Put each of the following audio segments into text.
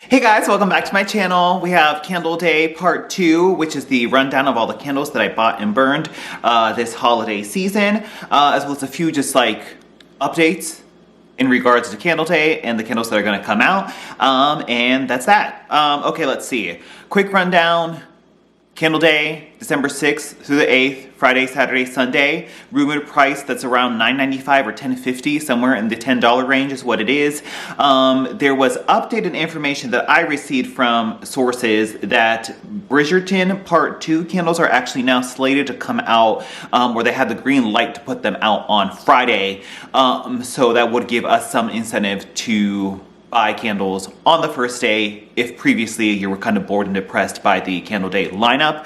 Hey guys, welcome back to my channel. We have Candle Day Part 2, which is the rundown of all the candles that I bought and burned this holiday season, as well as a few just like updates in regards to Candle Day and the candles that are going to come out, and that's that. Okay, let's see. Quick rundown. Candle Day, December 6th through the 8th, Friday, Saturday, Sunday. Rumored price that's around $9.95 or $10.50, somewhere in the $10 range is what it is. There was updated information that I received from sources that Bridgerton Part 2 candles are actually now slated to come out, where they have the green light to put them out on Friday. So that would give us some incentive to buy candles on the first day if previously you were kind of bored and depressed by the Candle Day lineup.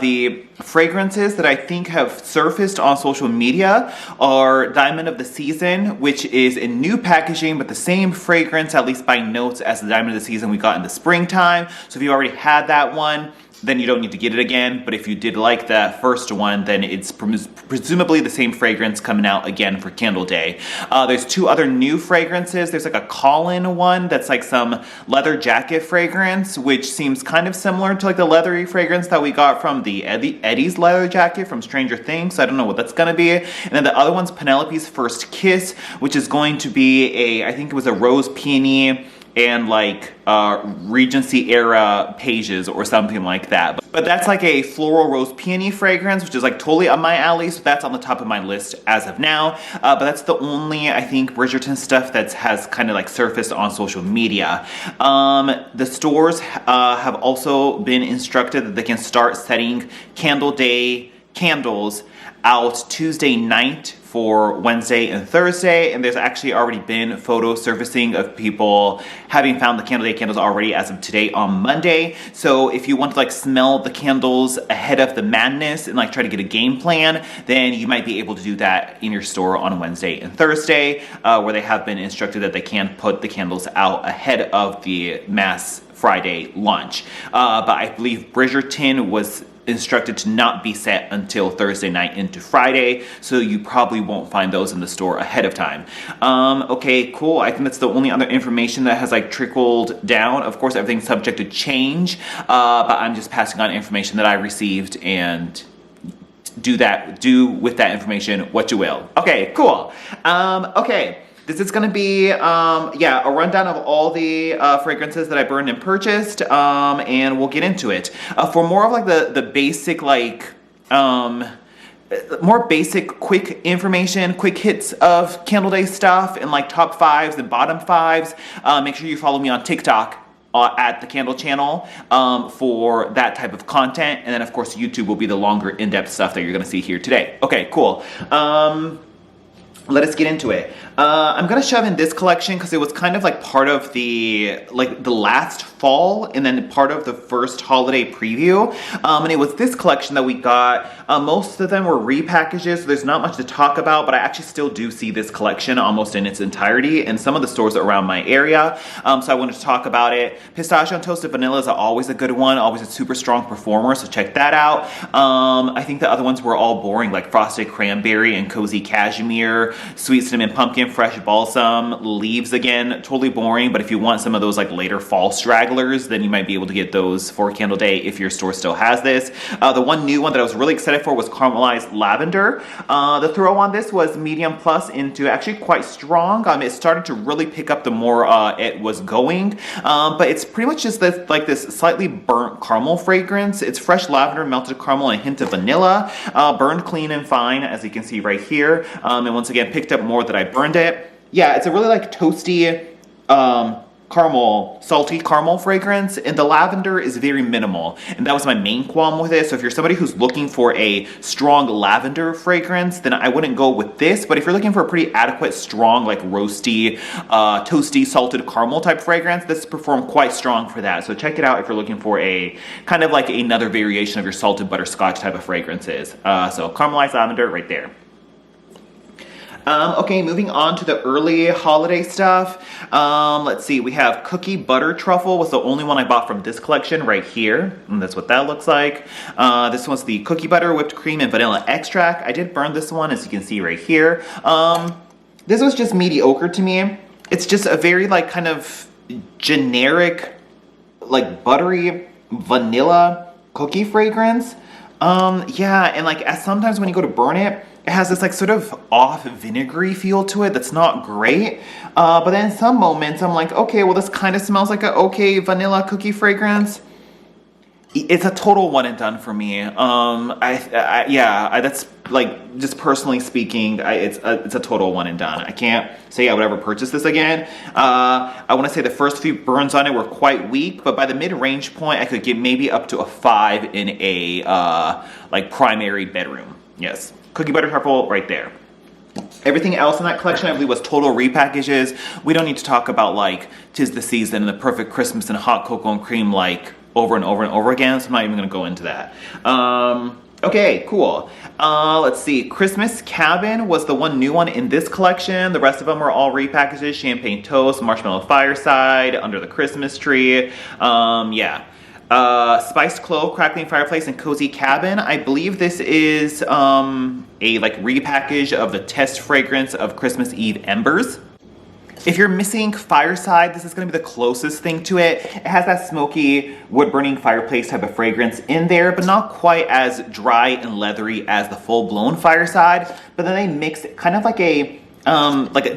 The fragrances that I think have surfaced on social media are Diamond of the Season, which is in new packaging but the same fragrance, at least by notes, as the Diamond of the Season we got in the springtime. So if you already had that one, then you don't need to get it again. But if you did like that first one, then it's presumably the same fragrance coming out again for Candle Day. There's two other new fragrances. There's like a call-in one that's like some leather jacket fragrance, which seems kind of similar to like the leathery fragrance that we got from the Eddie's leather jacket from Stranger Things. So I don't know what that's gonna be. And then the other one's Penelope's First Kiss, which is going to be I think it was a rose peony and like Regency era pages or something like that. But that's like a floral rose peony fragrance, which is like totally up my alley, so that's on the top of my list as of now. But that's the only, I think, Bridgerton stuff that has kind of like surfaced on social media. The stores have also been instructed that they can start setting Candle Day candles out Tuesday night for Wednesday and Thursday, and there's actually already been photos surfacing of people having found the Candle Day candles already as of today on Monday. So if you want to like smell the candles ahead of the madness and like try to get a game plan, then you might be able to do that in your store on Wednesday and Thursday, where they have been instructed that they can put the candles out ahead of the mass Friday lunch. But I believe Bridgerton was instructed to not be set until Thursday night into Friday, so you probably won't find those in the store ahead of time. Okay, cool. I think that's the only other information that has like trickled down. Of course, everything's subject to change, but I'm just passing on information that I received, and do with that information what you will. Okay, cool. Okay. This is going to be, a rundown of all the fragrances that I burned and purchased, and we'll get into it. For more of like the basic, like, more basic, quick information, quick hits of Candle Day stuff, and like top fives and bottom fives, make sure you follow me on TikTok at the Candle Channel for that type of content. And then, of course, YouTube will be the longer, in-depth stuff that you're going to see here today. Okay, cool. Let us get into it. I'm gonna shove in this collection because it was kind of like part of the last fall and then part of the first holiday preview. And it was this collection that we got. Most of them were repackages, so there's not much to talk about, but I actually still do see this collection almost in its entirety in some of the stores around my area. So I wanted to talk about it. Pistachio and Toasted Vanilla is always a good one, always a super strong performer, so check that out. I think the other ones were all boring, like Frosted Cranberry and Cozy Cashmere, Sweet Cinnamon Pumpkin, Fresh Balsam, Leaves again, totally boring, but if you want some of those like later fall stragglers, then you might be able to get those for Candle Day if your store still has this. The one new one that I was really excited for was Caramelized Lavender. The throw on this was medium plus into actually quite strong. It started to really pick up the more it was going, but it's pretty much just this slightly burnt caramel fragrance. It's fresh lavender, melted caramel, and a hint of vanilla, burned clean and fine, as you can see right here. And once again, picked up more that I burned it. Yeah, it's a really like toasty, caramel, salty caramel fragrance, and the lavender is very minimal, and that was my main qualm with it. So if you're somebody who's looking for a strong lavender fragrance, then I wouldn't go with this. But if you're looking for a pretty adequate, strong, like roasty, toasty, salted caramel type fragrance, this performed quite strong for that. So check it out if you're looking for a kind of like another variation of your salted butterscotch type of fragrances. So Caramelized Lavender right there. Okay, moving on to the early holiday stuff. Let's see, we have Cookie Butter Truffle was the only one I bought from this collection right here. And that's what that looks like. This one's the Cookie Butter, Whipped Cream, and Vanilla Extract. I did burn this one, as you can see right here. This was just mediocre to me. It's just a very like kind of generic, like buttery vanilla cookie fragrance. Yeah, and like sometimes when you go to burn it, it has this like sort of off vinegary feel to it that's not great. But then in some moments I'm like, okay, well this kind of smells like a okay vanilla cookie fragrance. It's a total one and done for me. That's like, just personally speaking, it's a total one and done. I can't say I would ever purchase this again. I want to say the first few burns on it were quite weak, but by the mid-range point, I could get maybe up to a 5 in a like primary bedroom. Yes, cookie butter truffle right there. Everything else in that collection, I believe, was total repackages. We don't need to talk about like 'Tis the Season and the Perfect Christmas and Hot Cocoa and Cream like over and over and over again, so I'm not even gonna go into that. Okay, cool. Let's see. Christmas Cabin was the one new one in this collection. The rest of them were all repackages. Champagne Toast, Marshmallow Fireside, Under the Christmas Tree. Spiced Clove, Crackling Fireplace, and Cozy Cabin. I believe this is a like repackage of the test fragrance of Christmas Eve Embers. If you're missing Fireside, this is going to be the closest thing to it. It has that smoky, wood-burning fireplace type of fragrance in there, but not quite as dry and leathery as the full-blown Fireside. But then they mix kind of like a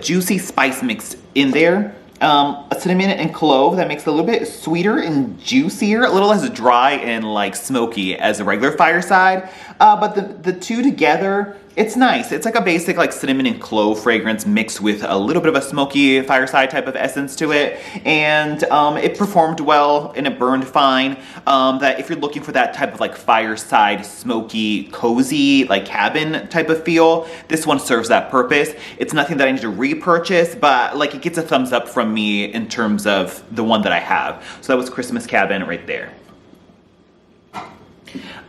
juicy spice mix in there. A cinnamon and clove that makes it a little bit sweeter and juicier, a little less dry and like smoky as a regular Fireside. But the two together, it's nice. It's like a basic like cinnamon and clove fragrance mixed with a little bit of a smoky Fireside type of essence to it. And it performed well and it burned fine. That if you're looking for that type of like Fireside, smoky, cozy, like cabin type of feel, this one serves that purpose. It's nothing that I need to repurchase, but like it gets a thumbs up from me in terms of the one that I have. So that was Christmas Cabin right there.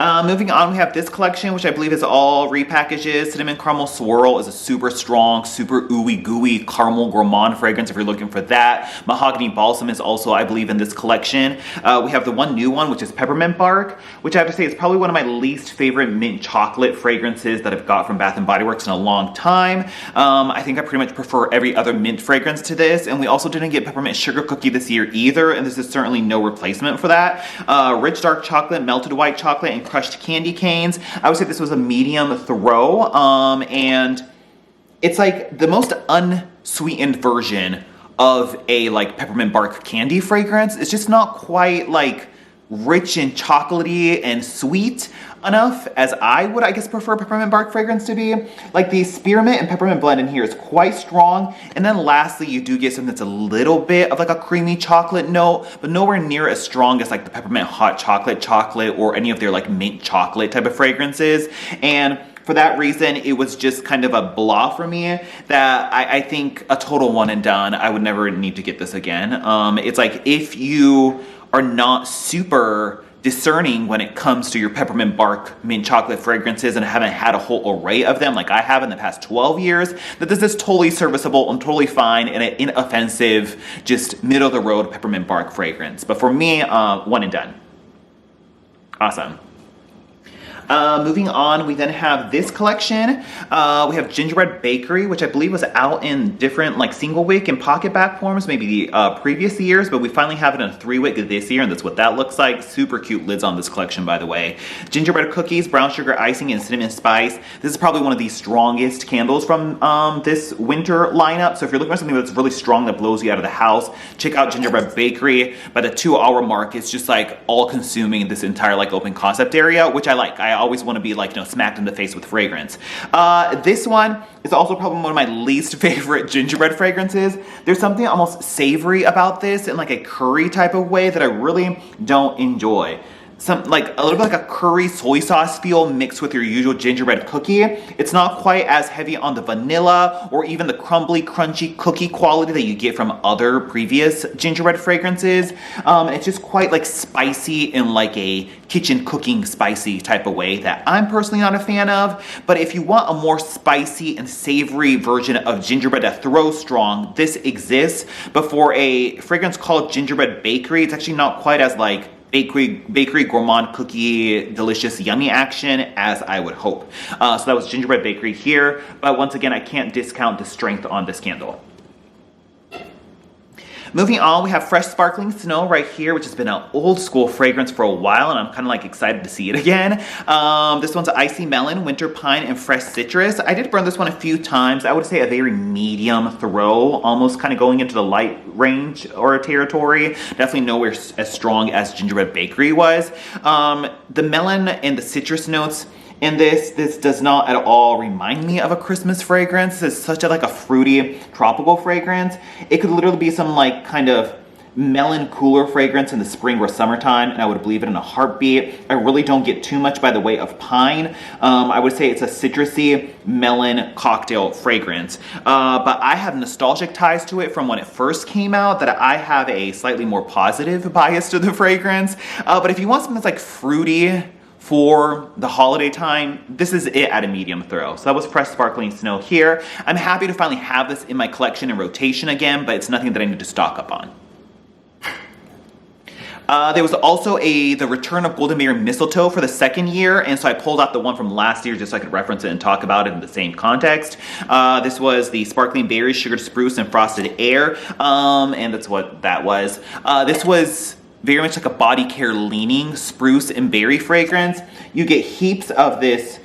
Moving on, we have this collection, which I believe is all repackages. Cinnamon Caramel Swirl is a super strong, super ooey gooey caramel gourmand fragrance if you're looking for that. Mahogany Balsam is also, I believe, in this collection. We have the one new one, which is Peppermint Bark, which I have to say is probably one of my least favorite mint chocolate fragrances that I've got from Bath & Body Works in a long time. I think I pretty much prefer every other mint fragrance to this, and we also didn't get Peppermint Sugar Cookie this year either, and this is certainly no replacement for that. Rich dark chocolate, melted white chocolate, and crushed candy canes. I would say this was a medium throw, and it's like the most unsweetened version of a like Peppermint Bark candy fragrance. It's just not quite like rich and chocolatey and sweet enough as I would, I guess, prefer Peppermint Bark fragrance to be. Like the spearmint and peppermint blend in here is quite strong. And then lastly, you do get something that's a little bit of like a creamy chocolate note, but nowhere near as strong as like the peppermint hot chocolate or any of their like mint chocolate type of fragrances. And for that reason, it was just kind of a blah for me that I think a total one and done. I would never need to get this again. It's like if you are not super discerning when it comes to your Peppermint Bark mint chocolate fragrances and haven't had a whole array of them like I have in the past 12 years, that this is totally serviceable and totally fine and an inoffensive, just middle of the road Peppermint Bark fragrance. But for me, one and done. Awesome. Moving on, we then have this collection. We have Gingerbread Bakery, which I believe was out in different like single wick and pocket back forms maybe the previous years, but we finally have it in a 3-wick this year, and that's what that looks like. Super cute lids on this collection, by the way. Gingerbread cookies, brown sugar icing, and cinnamon spice. This is probably one of the strongest candles from this winter lineup, so if you're looking for something that's really strong that blows you out of the house, check out Gingerbread Bakery. By the 2-hour mark, it's just like all-consuming this entire like open concept area, which I like. I always want to be like, smacked in the face with fragrance. This one is also probably one of my least favorite gingerbread fragrances. There's something almost savory about this in like a curry type of way that I really don't enjoy. Some like a little bit like a curry soy sauce feel mixed with your usual gingerbread cookie. It's not quite as heavy on the vanilla or even the crumbly, crunchy cookie quality that you get from other previous gingerbread fragrances. It's just quite like spicy in like a kitchen cooking spicy type of way that I'm personally not a fan of. But if you want a more spicy and savory version of gingerbread that throws strong, this exists. But for a fragrance called Gingerbread Bakery, it's actually not quite as like bakery gourmand cookie delicious yummy action as I would hope. So that was Gingerbread Bakery here, but once again I can't discount the strength on this candle. Moving on, we have Fresh Sparkling Snow right here, which has been an old school fragrance for a while, and I'm kind of like excited to see it again. This one's Icy Melon, Winter Pine, and Fresh Citrus. I did burn this one a few times. I would say a very medium throw, almost kind of going into the light range or territory. Definitely nowhere as strong as Gingerbread Bakery was. The melon and the citrus notes in this does not at all remind me of a Christmas fragrance. It's such a like a fruity tropical fragrance. It could literally be some like kind of melon cooler fragrance in the spring or summertime, and I would believe it in a heartbeat. I really don't get too much by the way of pine. I would say it's a citrusy melon cocktail fragrance, but I have nostalgic ties to it from when it first came out, that I have a slightly more positive bias to the fragrance. But if you want something that's like fruity for the holiday time, this is it at a medium throw. So that was Fresh Sparkling Snow here. I'm happy to finally have this in my collection and rotation again, but it's nothing that I need to stock up on. There was also the return of Golden Berry Mistletoe for the second year, and so I pulled out the one from last year just so I could reference it and talk about it in the same context. This was the Sparkling Berries, Sugared Spruce, and Frosted Air, and that's what that was. This was very much like a body care leaning spruce and berry fragrance. You get heaps of this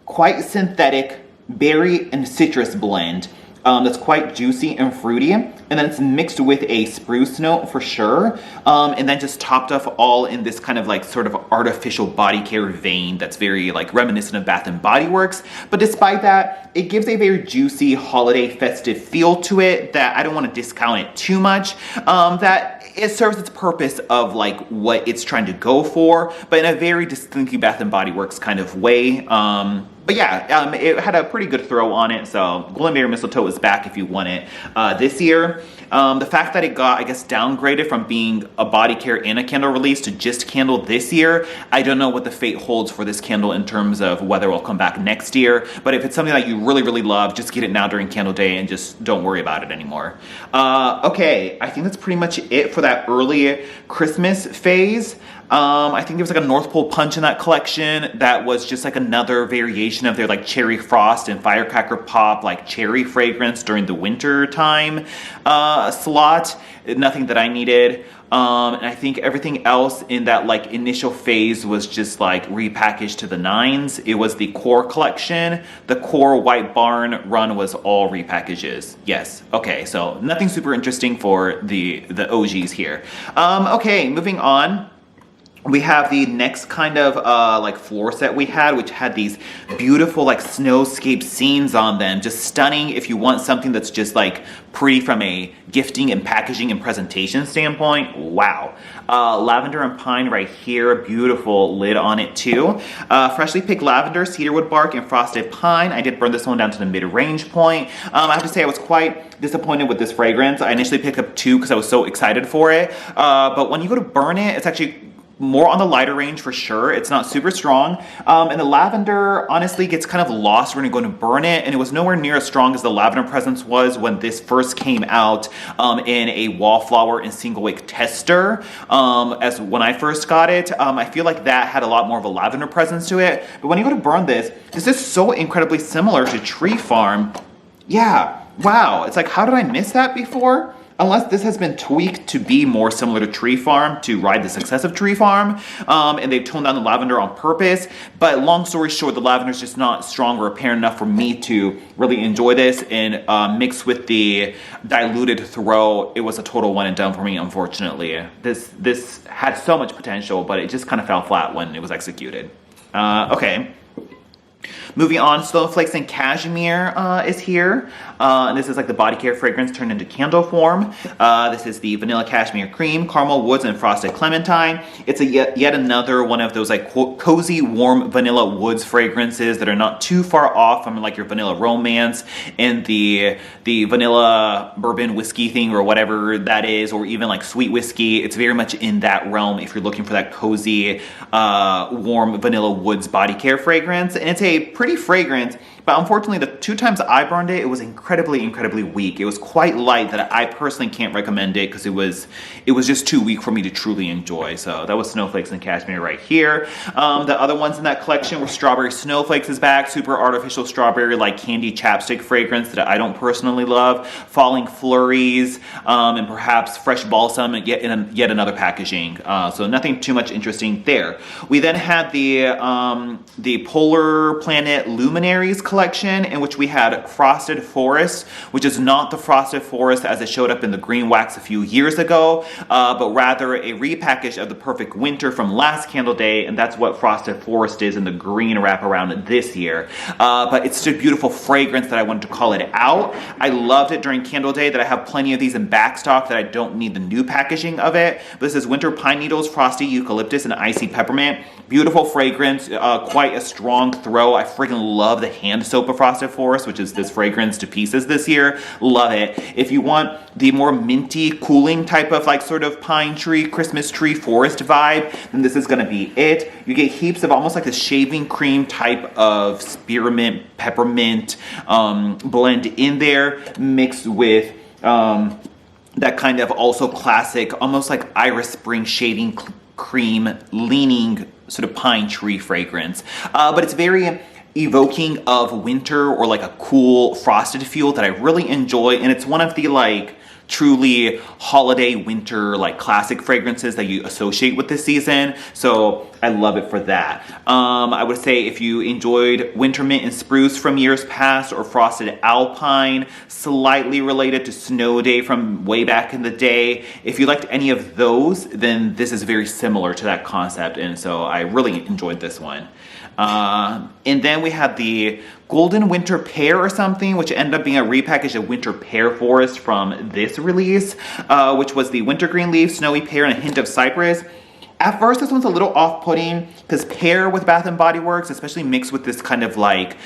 quite synthetic berry and citrus blend that's quite juicy and fruity, and then it's mixed with a spruce note for sure, and then just topped off all in this kind of like sort of artificial body care vein that's very like reminiscent of Bath and Body Works. But despite that, it gives a very juicy holiday festive feel to it that I don't want to discount it too much, that it serves its purpose of like what it's trying to go for, but in a very distinctly Bath and Body Works kind of way. But yeah, it had a pretty good throw on it, so Golden Berry Mistletoe is back if you want it this year. The fact that it got, I guess, downgraded from being a body care and a candle release to just candle this year, I don't know what the fate holds for this candle in terms of whether it will come back next year, but if it's something that you really, really love, just get it now during Candle Day and just don't worry about it anymore. Okay, I think that's pretty much it for that early Christmas phase. I think there was like a North Pole Punch in that collection that was just like another variation of their like Cherry Frost and Firecracker Pop like cherry fragrance during the winter time slot. Nothing that I needed. And I think everything else in that like initial phase was just like repackaged to the nines. It was the core collection. The core White Barn run was all repackages. Yes. Okay. So nothing super interesting for the OGs here. Okay. Moving on. We have the next kind of like floor set we had, which had these beautiful like snowscape scenes on them. Just stunning if you want something that's just like pretty from a gifting and packaging and presentation standpoint. Wow. Lavender and Pine right here, beautiful lid on it too. Freshly picked lavender, cedarwood bark, and frosted pine. I did burn this one down to the mid-range point. I have to say I was quite disappointed with this fragrance. I initially picked up 2 because I was so excited for it. But when you go to burn it, it's actually more on the lighter range for sure. It's not super strong. And the lavender honestly gets kind of lost when you're going to burn it. And it was nowhere near as strong as the lavender presence was when this first came out in a wallflower and single wick tester. As when I first got it, I feel like that had a lot more of a lavender presence to it. But when you go to burn this is so incredibly similar to Tree Farm. Yeah, wow. It's like, how did I miss that before? Unless this has been tweaked to be more similar to Tree Farm, to ride the success of Tree Farm, and they've toned down the lavender on purpose. But long story short, the lavender is just not strong or apparent enough for me to really enjoy this. And mixed with the diluted throw, it was a total one and done for me, unfortunately. This had so much potential, but it just kind of fell flat when it was executed. Okay. Moving on, Snowflakes and Cashmere is here. And this is like the body care fragrance turned into candle form. This is the Vanilla Cashmere Cream, Caramel Woods, and Frosted Clementine. It's yet another one of those like cozy, warm vanilla woods fragrances that are not too far off from like your Vanilla Romance and the vanilla bourbon whiskey thing or whatever that is, or even like sweet whiskey. It's very much in that realm if you're looking for that cozy, warm vanilla woods body care fragrance. And it's a pretty fragrance, but unfortunately the 2 times I burned it, it was incredibly weak. It was quite light that I personally can't recommend it because it was just too weak for me to truly enjoy. So that was Snowflakes and Cashmere right here. The other ones in that collection were Strawberry Snowflakes is back, super artificial strawberry like candy chapstick fragrance that I don't personally love, Falling Flurries, and perhaps Fresh Balsam and yet another packaging. So nothing too much interesting there. We then had the Polar Planet Luminaries collection, in which we had Frosted Forest, which is not the Frosted Forest as it showed up in the green wax a few years ago, but rather a repackage of the Perfect Winter from last Candle Day, and that's what Frosted Forest is in the green wraparound this year. But it's just a beautiful fragrance that I wanted to call it out. I loved it during Candle Day that I have plenty of these in backstock that I don't need the new packaging of it. But this is Winter Pine Needles, Frosty Eucalyptus, and Icy Peppermint. Beautiful fragrance, quite a strong throw. I freaking love the hand soap of Frosted Forest, which is this fragrance to pieces this year. Love it. If you want the more minty, cooling type of like sort of pine tree, Christmas tree, forest vibe, then this is gonna be it. You get heaps of almost like the shaving cream type of spearmint, peppermint blend in there, mixed with that kind of also classic, almost like Iris Spring shaving cream leaning sort of pine tree fragrance. But it's very evoking of winter or like a cool frosted feel that I really enjoy, and it's one of the like truly holiday winter like classic fragrances that you associate with this season, so I love it for that. I would say if you enjoyed Winter Mint and Spruce from years past, or Frosted Alpine, slightly related to Snow Day from way back in the day, if you liked any of those, then this is very similar to that concept, and so I really enjoyed this one. And then we had the Golden Winter Pear or something, which ended up being a repackage of Winter Pear Forest from this release, which was the wintergreen leaf, snowy pear, and a hint of cypress. At first, this one's a little off-putting because pear with Bath & Body Works, especially mixed with this kind of like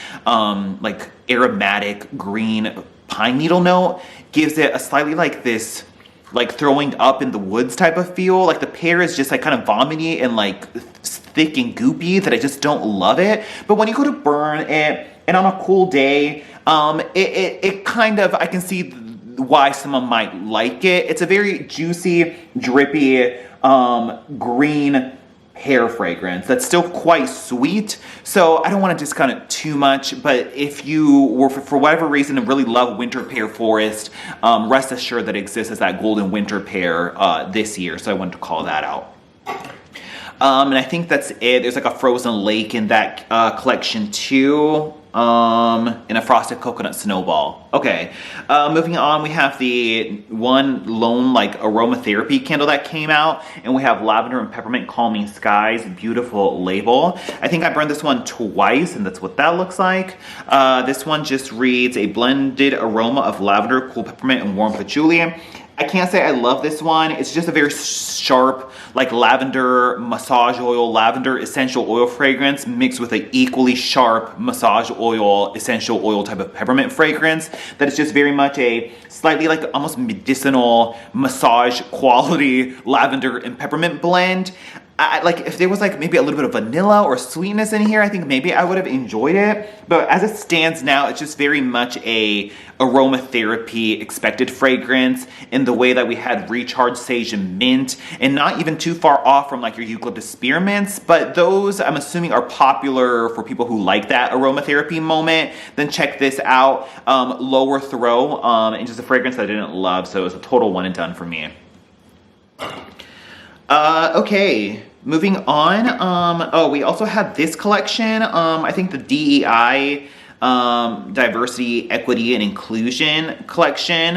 aromatic green pine needle note, gives it a slightly like this like throwing up in the woods type of feel. Like the pear is just like kind of vomity and like thick and goopy that I just don't love it. But when you go to burn it and on a cool day, it kind of, I can see why someone might like it. It's a very juicy, drippy, green hair fragrance that's still quite sweet, so I don't want to discount it too much, but if you were for whatever reason really love Winter Pear Forest, rest assured that it exists as that Golden Winter Pear this year, so I wanted to call that out. And I think that's it. There's like a frozen lake in that collection too. In a Frosted Coconut Snowball. Okay, moving on, we have the one lone like aromatherapy candle that came out, and we have Lavender and Peppermint Calming Skies, beautiful label. I think I burned this one twice, and that's what that looks like. This one just reads a blended aroma of lavender, cool peppermint, and warm patchouli. I can't say I love this one. It's just a very sharp, like lavender massage oil, lavender essential oil fragrance mixed with an equally sharp massage oil, essential oil type of peppermint fragrance that is just very much a slightly like almost medicinal massage quality lavender and peppermint blend. Like if there was like maybe a little bit of vanilla or sweetness in here, I think maybe I would have enjoyed it. But as it stands now, it's just very much a aromatherapy expected fragrance in the way that we had Recharged Sage and Mint, and not even too far off from like your eucalyptus spearmints. But those I'm assuming are popular for people who like that aromatherapy moment. Then check this out, lower throw, and just a fragrance that I didn't love. So it was a total one and done for me. Okay. Moving on, oh, we also had this collection, I think the DEI, Diversity, Equity, and Inclusion collection,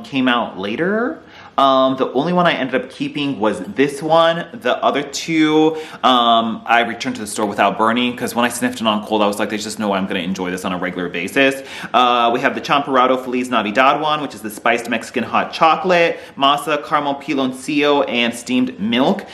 came out later. The only one I ended up keeping was this one. The other two, I returned to the store without burning because when I sniffed it on cold, I was like, there's just no way I'm going to enjoy this on a regular basis. We have the Champurrado Feliz Navidad one, which is the spiced Mexican hot chocolate, masa, caramel piloncillo, and steamed milk.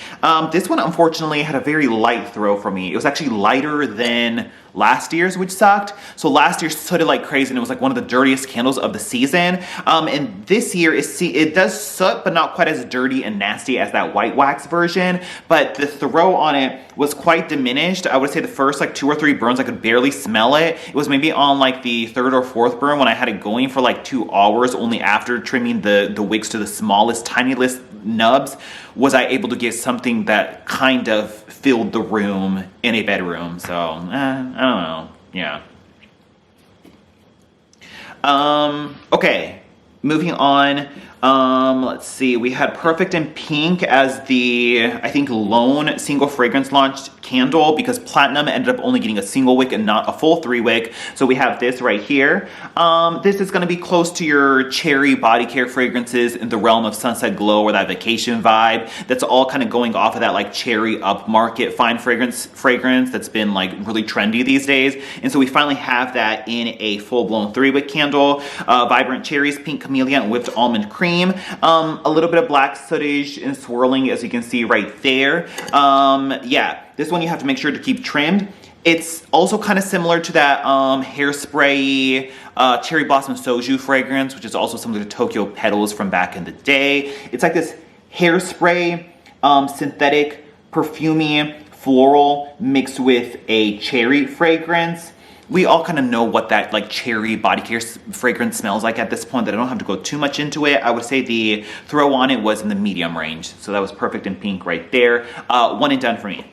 This one, unfortunately, had a very light throw for me. It was actually lighter than last year's, which sucked. So last year sootted like crazy, and it was like one of the dirtiest candles of the season. And this year it does soot, but not quite as dirty and nasty as that white wax version. But the throw on it was quite diminished. I would say the first like 2 or 3 burns I could barely smell it. It was maybe on like the 3rd or 4th burn when I had it going for like 2 hours, only after trimming the wicks to the smallest, tiniest nubs was I able to get something that kind of filled the room in a bedroom. So I don't know. Yeah. Okay, moving on. Let's see, we had Perfect in Pink as the, I think, lone single fragrance launched candle, because Platinum ended up only getting a single wick and not a full 3 wick. So we have this right here. This is going to be close to your cherry body care fragrances in the realm of Sunset Glow or that vacation vibe. That's all kind of going off of that like cherry upmarket fine fragrance that's been like really trendy these days. And so we finally have that in a full-blown 3 wick candle. Vibrant cherries, pink camellia, and whipped almond cream. A little bit of black sootage and swirling, as you can see right there. Yeah, this one you have to make sure to keep trimmed. It's also kind of similar to that hairspray cherry blossom soju fragrance, which is also similar to Tokyo Petals from back in the day. It's like this hairspray, synthetic, perfumey, floral mixed with a cherry fragrance. We all kind of know what that like cherry body care fragrance smells like at this point, that I don't have to go too much into it. I would say the throw on it was in the medium range. So that was Perfect in Pink right there. 1 and done for me.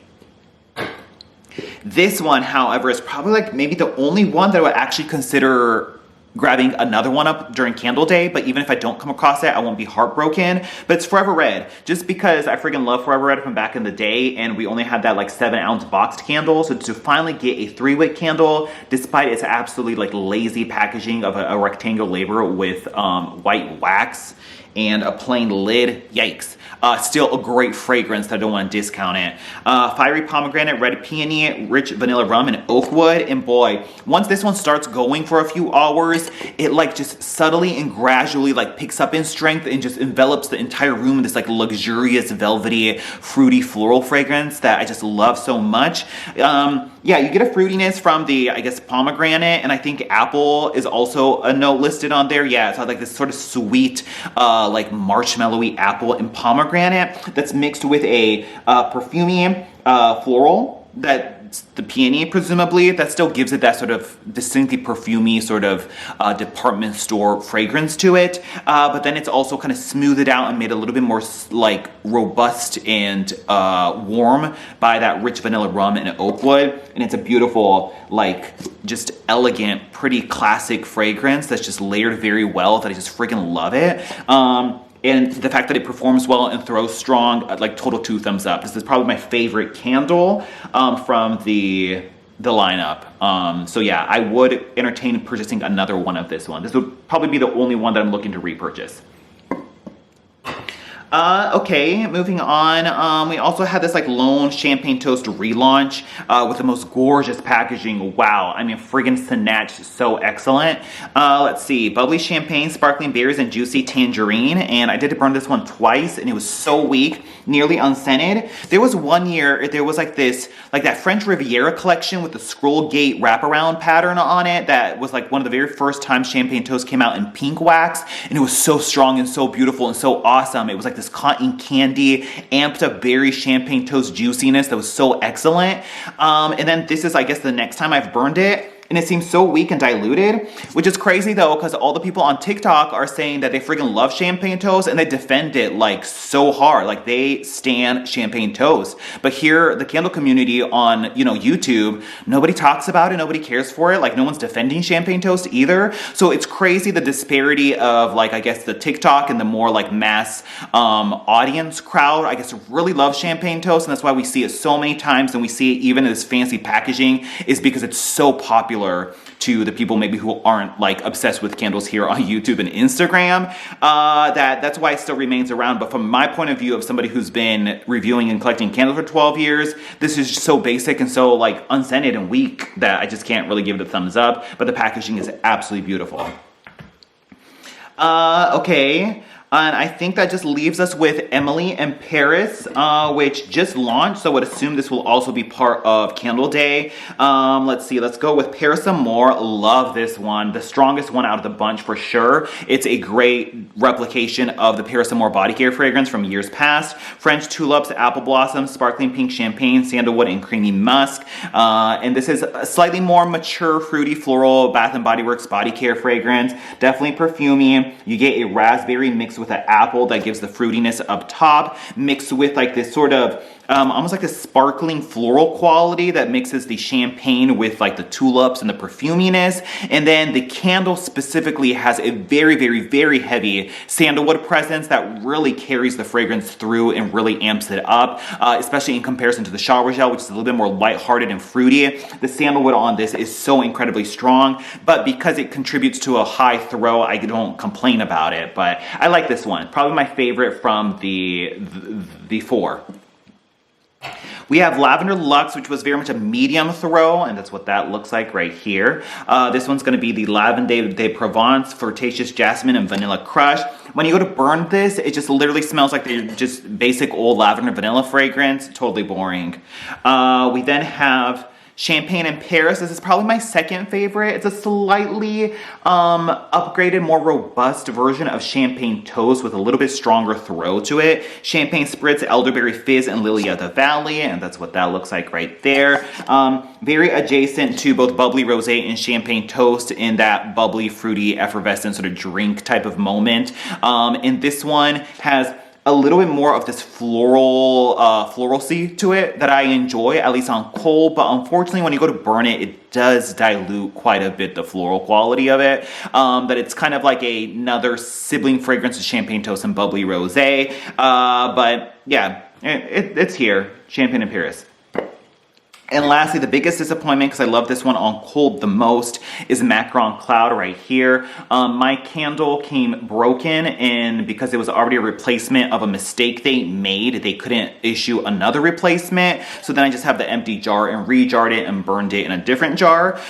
This one, however, is probably like maybe the only one that I would actually consider grabbing another one up during Candle Day, but even if I don't come across it, I won't be heartbroken. But it's Forever Red, just because I freaking love Forever Red from back in the day, and we only had that like 7-ounce boxed candle. So to finally get a 3-wick candle, despite its absolutely like lazy packaging of a rectangular label with white wax and a plain lid, yikes. Still a great fragrance that I don't want to discount it. Fiery pomegranate, red peony, rich vanilla rum, and oak wood. And boy, once this one starts going for a few hours, it like just subtly and gradually like picks up in strength and just envelops the entire room in this like luxurious, velvety, fruity floral fragrance that I just love so much. Yeah, you get a fruitiness from the, I guess, pomegranate, and I think apple is also a note listed on there. Yeah, it's like this sort of sweet, like marshmallowy apple and pomegranate that's mixed with a perfumey floral that's the peony, presumably, that still gives it that sort of distinctly perfumey sort of department store fragrance to it. But then it's also kind of smoothed out and made a little bit more like robust and warm by that rich vanilla rum and oak wood. And it's a beautiful, like, just elegant, pretty classic fragrance that's just layered very well, that I just freaking love it. And the fact that it performs well and throws strong, like total 2 thumbs up. This is probably my favorite candle from the lineup. So yeah, I would entertain purchasing another one of this one. This would probably be the only one that I'm looking to repurchase. Okay, moving on. We also had this like lone champagne toast relaunch with the most gorgeous packaging. Wow, I mean, friggin' snatched, so excellent. Let's see, bubbly champagne, sparkling berries, and juicy tangerine. And I did burn this one twice, and it was so weak, nearly unscented. There was one year, there was like this, like that French Riviera collection with the scroll gate wraparound pattern on it. That was like one of the very first times champagne toast came out in pink wax, and it was so strong and so beautiful and so awesome. It was like this cotton candy, amped up berry champagne toast juiciness that was so excellent. And then this is, I guess, the next time I've burned it. And it seems so weak and diluted, which is crazy though, because all the people on TikTok are saying that they freaking love champagne toast and they defend it like so hard. Like they stan champagne toast. But here, the candle community on, YouTube, nobody talks about it, nobody cares for it. Like no one's defending champagne toast either. So it's crazy the disparity of like, I guess the TikTok and the more like mass audience crowd, I guess, really love champagne toast. And that's why we see it so many times, and we see it even in this fancy packaging, is because it's so popular to the people maybe who aren't like obsessed with candles here on YouTube and Instagram. That's why it still remains around. But from my point of view of somebody who's been reviewing and collecting candles for 12 years, this is just so basic and so like unscented and weak that I just can't really give it a thumbs up. But the packaging is absolutely beautiful. Okay. And I think that just leaves us with Emily and Paris, which just launched, so I would assume this will also be part of Candle Day. Let's see, let's go with Paris Amour. Love this one, the strongest one out of the bunch for sure. It's a great replication of the Paris Amour body care fragrance from years past. French tulips, apple blossoms, sparkling pink champagne, sandalwood, and creamy musk. And this is a slightly more mature, fruity, floral Bath & Body Works body care fragrance. Definitely perfumey. You get a raspberry mixed with an apple that gives the fruitiness up top, mixed with like this sort of almost like a sparkling floral quality that mixes the champagne with like the tulips and the perfuminess. And then the candle specifically has a very, very, very heavy sandalwood presence that really carries the fragrance through and really amps it up, especially in comparison to the shower gel, which is a little bit more lighthearted and fruity. The sandalwood on this is so incredibly strong, but because it contributes to a high throw, I don't complain about it. But I like this one. Probably my favorite from the four. We have Lavender Luxe, which was very much a medium throw, and that's what that looks like right here. This one's going to be the Lavender de Provence, Flirtatious Jasmine, and Vanilla Crush. When you go to burn this, it just literally smells like the just basic old lavender vanilla fragrance. Totally boring. We then have Champagne in Paris. This is probably my second favorite. It's a slightly upgraded, more robust version of Champagne Toast with a little bit stronger throw to it. Champagne Spritz, Elderberry Fizz, and Lily of the Valley, and that's what that looks like right there. Very adjacent to both Bubbly Rosé and Champagne Toast in that bubbly, fruity, effervescent sort of drink type of moment. And this one has a little bit more of this floralcy to it that I enjoy, at least on cold, but unfortunately when you go to burn it, it does dilute quite a bit the floral quality of it. That it's kind of like another sibling fragrance of Champagne Toast and Bubbly Rosé. But yeah, it's here, Champagne in Paris. And lastly, the biggest disappointment, because I love this one on cold the most, is Macaron Cloud right here. My candle came broken, and because it was already a replacement of a mistake they made, they couldn't issue another replacement. So then I just have the empty jar and re-jarred it and burned it in a different jar.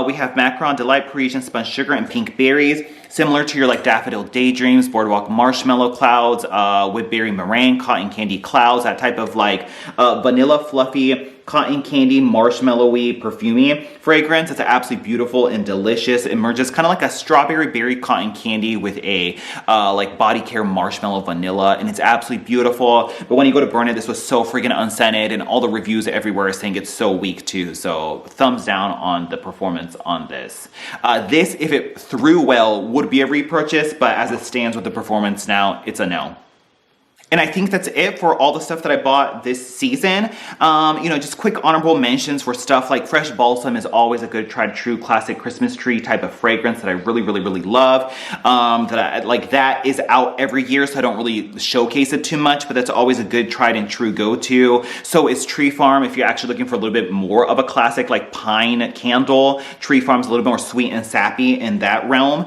We have Macaron Delight Parisian Spun Sugar and Pink Berries. Similar to your like Daffodil Daydreams, Boardwalk Marshmallow Clouds, Woodberry Meringue, Cotton Candy Clouds, that type of like vanilla fluffy, cotton candy, marshmallowy, perfumey fragrance. It's absolutely beautiful and delicious. It merges kind of like a strawberry berry cotton candy with a like body care marshmallow vanilla, and it's absolutely beautiful. But when you go to burn it, this was so freaking unscented, and all the reviews everywhere are saying it's so weak too. So thumbs down on the performance on this. This, if it threw well, would be a repurchase, but as it stands with the performance now, it's a no. And I think that's it for all the stuff that I bought this season. You know, just quick honorable mentions for stuff like Fresh Balsam is always a good tried true classic Christmas tree type of fragrance that I really, really, really love. That is out every year, so I don't really showcase it too much, but that's always a good tried and true go-to. So is Tree Farm if you're actually looking for a little bit more of a classic like pine candle. Tree Farm's a little bit more sweet and sappy in that realm.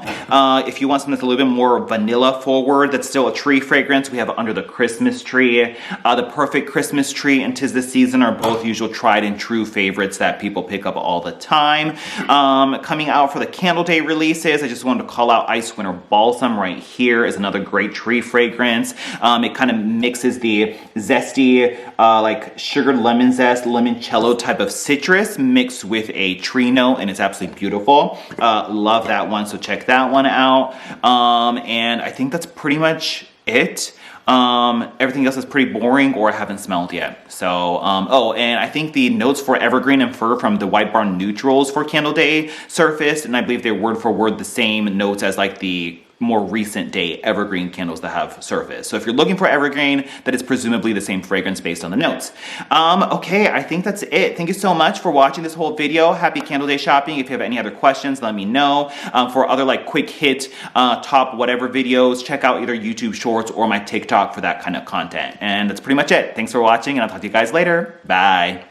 If you want something that's a little bit more vanilla forward, that's still a tree fragrance, we have Under the Christmas Tree. The Perfect Christmas Tree and 'Tis the Season are both usual tried and true favorites that people pick up all the time. Coming out for the Candle Day releases, I just wanted to call out Ice Winter Balsam right here is another great tree fragrance. It kind of mixes the zesty, like sugared lemon zest, limoncello type of citrus mixed with a tree note, and it's absolutely beautiful. Love that one, so check that one out. And I think that's pretty much it. Everything else is pretty boring or I haven't smelled yet. So, oh, and I think the notes for Evergreen and Fir from the White Barn Neutrals for Candle Day surfaced, and I believe they're word for word the same notes as like the more recent day Evergreen candles that have surfaced. So if you're looking for Evergreen, that is presumably the same fragrance based on the notes. Okay, I think that's it. Thank you so much for watching this whole video. Happy Candle Day shopping. If you have any other questions, let me know. For other like quick hit, top whatever videos, check out either YouTube Shorts or my TikTok for that kind of content. And that's pretty much it. Thanks for watching, and I'll talk to you guys later. Bye.